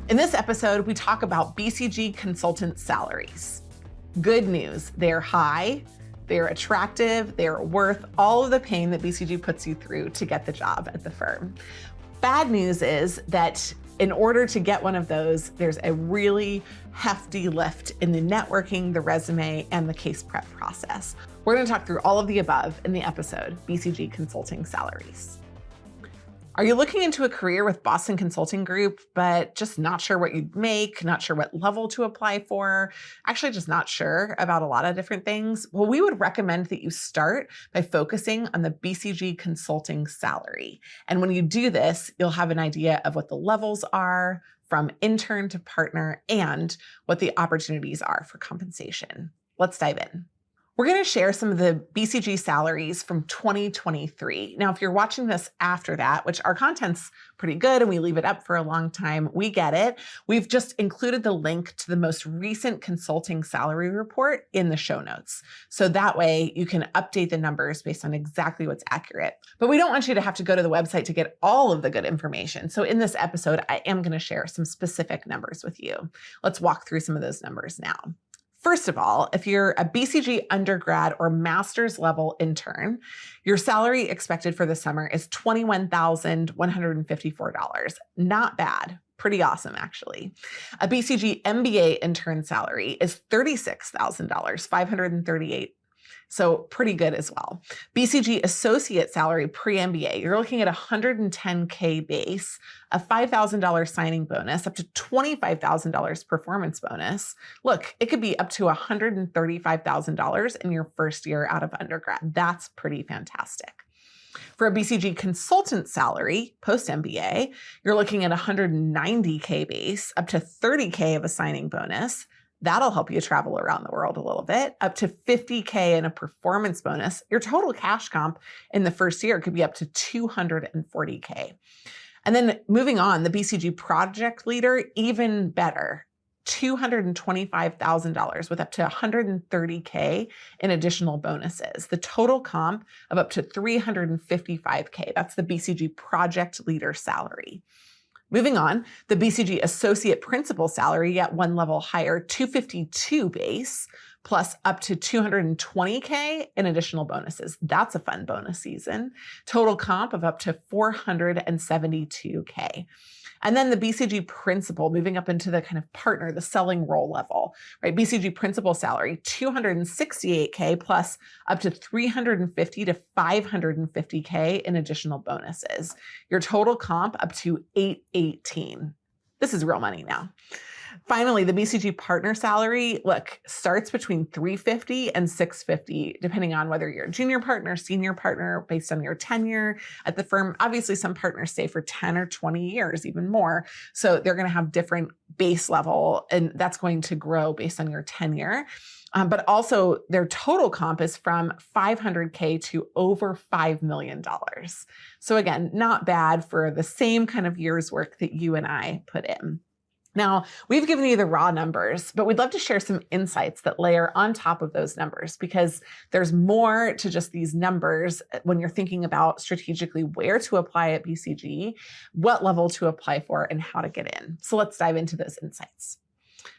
In this episode, we talk about BCG consultant salaries. Good news, they're high, they're attractive, they're worth all of the pain that BCG puts you through to get the job at the firm. Bad news is that in order to get one of those, there's a really hefty lift in the networking, the resume, and the case prep process. We're going to talk through all of the above in the episode, BCG Consulting Salaries. Are you looking into a career with Boston Consulting Group, but just not sure what you'd make, not sure what level to apply for, actually just not sure about a lot of different things? Well, we would recommend that you start by focusing on the BCG consulting salary. And when you do this, you'll have an idea of what the levels are from intern to partner and what the opportunities are for compensation. Let's dive in. We're going to share some of the BCG salaries from 2023. Now, if you're watching this after that, which our content's pretty good and we leave it up for a long time, we get it. We've just included the link to the most recent consulting salary report in the show notes. So that way you can update the numbers based on exactly what's accurate. But we don't want you to have to go to the website to get all of the good information. So in this episode, I am going to share some specific numbers with you. Let's walk through some of those numbers now. First of all, if you're a BCG undergrad or master's level intern, your salary expected for the summer is $21,154. Not bad. Pretty awesome, actually. A BCG MBA intern salary is $36,000, $538. So pretty good as well. BCG associate salary pre-MBA, you're looking at $110K base, a $5,000 signing bonus, up to $25,000 performance bonus. Look, it could be up to $135,000 in your first year out of undergrad. That's pretty fantastic. For a BCG consultant salary, post-MBA, you're looking at $190K base, up to $30K of a signing bonus. That'll help you travel around the world a little bit, up to $50K in a performance bonus. Your total cash comp in the first year could be up to $240K. And then moving on, the BCG project leader, even better, $225,000 with up to $130K in additional bonuses. The total comp of up to $355K. That's the BCG project leader salary. Moving on, the BCG associate principal salary at one level higher, $252 base, plus up to $220K in additional bonuses. That's a fun bonus season. Total comp of up to $472K. And then the BCG principal, moving up into the kind of partner, the selling role level, right? BCG principal salary, $268K plus up to $350 to $550K in additional bonuses. Your total comp up to $818. This is real money now. Finally, the BCG partner salary, look, starts between $350 and $650, depending on whether you're a junior partner, senior partner, based on your tenure at the firm. Obviously, some partners stay for 10 or 20 years, even more. So they're going to have different base level, and that's going to grow based on your tenure. But also their total comp is from $500K to over $5 million. So again, not bad for the same kind of year's work that you and I put in. Now, we've given you the raw numbers, but we'd love to share some insights that layer on top of those numbers, because there's more to just these numbers when you're thinking about strategically where to apply at BCG, what level to apply for, and how to get in. So let's dive into those insights.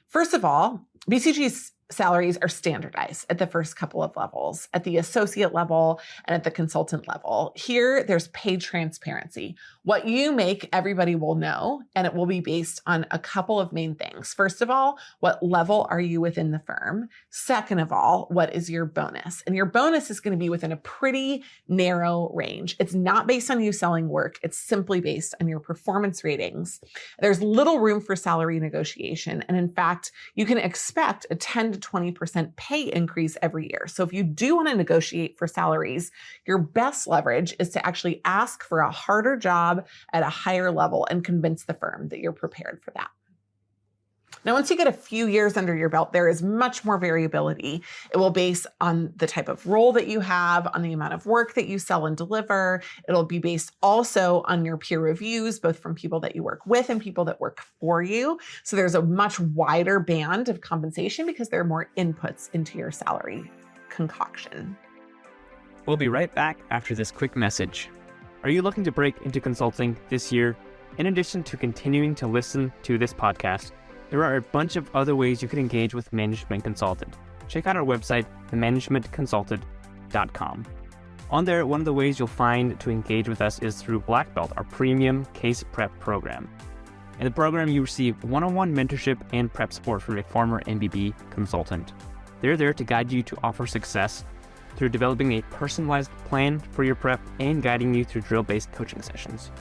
First of all, BCG's salaries are standardized at the first couple of levels, at the associate level and at the consultant level. Here, there's pay transparency. What you make, everybody will know, and it will be based on a couple of main things. First of all, what level are you within the firm? Second of all, what is your bonus? And your bonus is going to be within a pretty narrow range. It's not based on you selling work. It's simply based on your performance ratings. There's little room for salary negotiation. And in fact, you can expect a 10 to 20% pay increase every year. So if you do want to negotiate for salaries, your best leverage is to actually ask for a harder job at a higher level and convince the firm that you're prepared for that. Now, once you get a few years under your belt, there is much more variability. It will base on the type of role that you have, on the amount of work that you sell and deliver. It'll be based also on your peer reviews, both from people that you work with and people that work for you. So there's a much wider band of compensation because there are more inputs into your salary concoction. We'll be right back after this quick message. Are you looking to break into consulting this year? In addition to continuing to listen to this podcast, there are a bunch of other ways you can engage with Management Consulted. Check out our website, themanagementconsulted.com. On there, one of the ways you'll find to engage with us is through Black Belt, our premium case prep program. In the program, you receive one-on-one mentorship and prep support from a former MBB consultant. They're there to guide you to offer success through developing a personalized plan for your prep and guiding you through drill-based coaching sessions.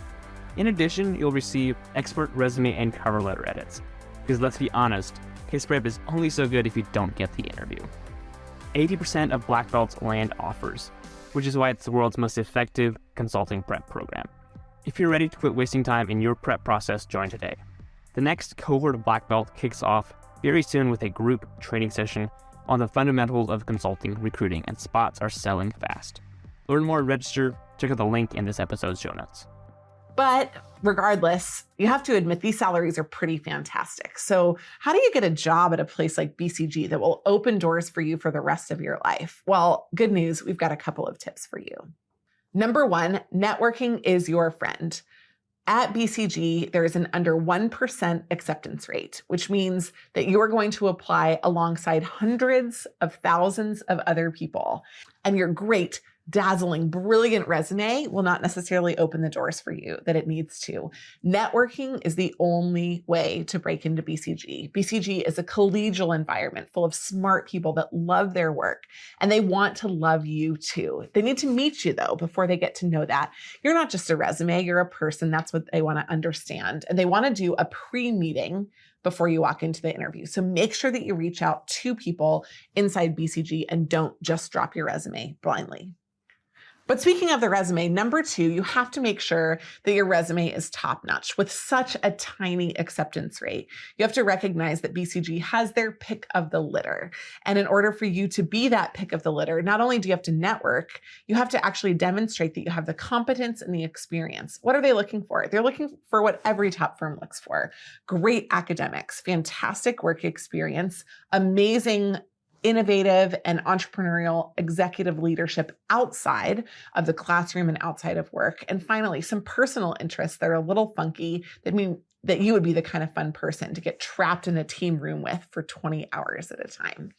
In addition, you'll receive expert resume and cover letter edits. Because let's be honest, case prep is only so good if you don't get the interview. 80% of Black Belts land offers, which is why it's the world's most effective consulting prep program. If you're ready to quit wasting time in your prep process, join today. The next cohort of Black Belt kicks off very soon with a group training session on the fundamentals of consulting recruiting, and spots are selling fast. Learn more and register. Check out the link in this episode's show notes. But regardless, you have to admit these salaries are pretty fantastic. So how do you get a job at a place like BCG that will open doors for you for the rest of your life? Well, good news, we've got a couple of tips for you. Number one, networking is your friend. At BCG, there is an under 1% acceptance rate, which means that you are going to apply alongside hundreds of thousands of other people. And your great, dazzling, brilliant resume will not necessarily open the doors for you that it needs to. Networking is the only way to break into BCG. BCG is a collegial environment full of smart people that love their work, and they want to love you too. They need to meet you though before they get to know that. You're not just a resume, you're a person. That's what they want to understand. And they want to do a pre-meeting before you walk into the interview. So make sure that you reach out to people inside BCG and don't just drop your resume blindly. But speaking of the resume, number two, you have to make sure that your resume is top-notch. With such a tiny acceptance rate, you have to recognize that BCG has their pick of the litter. And in order for you to be that pick of the litter, not only do you have to network, you have to actually demonstrate that you have the competence and the experience. What are they looking for? They're looking for what every top firm looks for. Great academics, fantastic work experience, amazing innovative and entrepreneurial executive leadership outside of the classroom and outside of work. And finally, some personal interests that are a little funky that mean that you would be the kind of fun person to get trapped in a team room with for 20 hours at a time.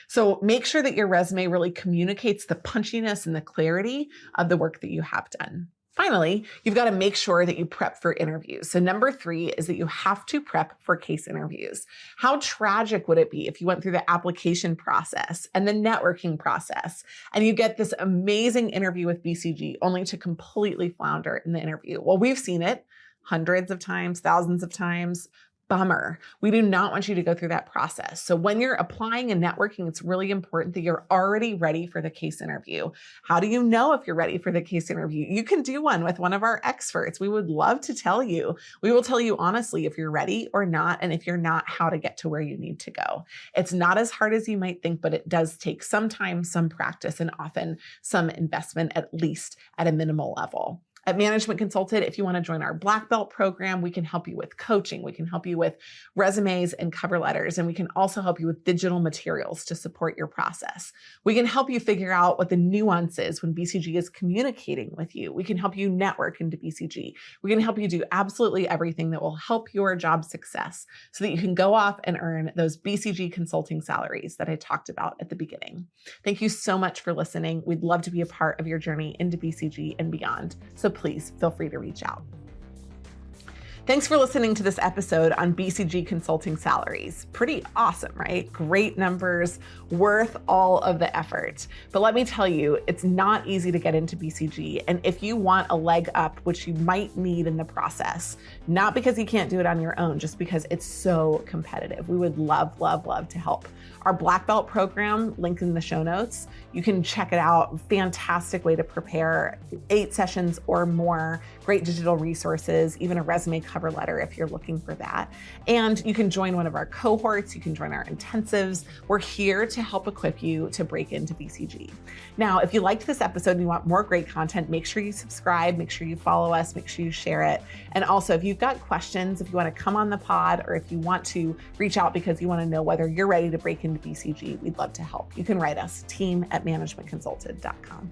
So make sure that your resume really communicates the punchiness and the clarity of the work that you have done. Finally, you've got to make sure that you prep for interviews. So number three is that you have to prep for case interviews. How tragic would it be if you went through the application process and the networking process and you get this amazing interview with BCG only to completely flounder in the interview? Well, we've seen it hundreds of times, thousands of times. Bummer. We do not want you to go through that process. So when you're applying and networking, it's really important that you're already ready for the case interview. How do you know if you're ready for the case interview? You can do one with one of our experts. We would love to tell you. We will tell you honestly if you're ready or not, and if you're not, how to get to where you need to go. It's not as hard as you might think, but it does take some time, some practice, and often some investment, at least at a minimal level. At Management Consulted, if you want to join our Black Belt program, we can help you with coaching. We can help you with resumes and cover letters, and we can also help you with digital materials to support your process. We can help you figure out what the nuance is when BCG is communicating with you. We can help you network into BCG. We can help you do absolutely everything that will help your job success so that you can go off and earn those BCG consulting salaries that I talked about at the beginning. Thank you so much for listening. We'd love to be a part of your journey into BCG and beyond. So please feel free to reach out. Thanks for listening to this episode on BCG consulting salaries. Pretty awesome, right? Great numbers, worth all of the effort. But let me tell you, it's not easy to get into BCG. And if you want a leg up, which you might need in the process, not because you can't do it on your own, just because it's so competitive, we would love, love, love to help. Our Black Belt program, link in the show notes. You can check it out. Fantastic way to prepare, 8 sessions or more, great digital resources, even a resume cover letter if you're looking for that. And you can join one of our cohorts. You can join our intensives. We're here to help equip you to break into BCG. Now, if you liked this episode and you want more great content, make sure you subscribe, make sure you follow us, make sure you share it. And also, if you've got questions, if you want to come on the pod, or if you want to reach out because you want to know whether you're ready to break into BCG, we'd love to help. You can write us, team@managementconsulted.com.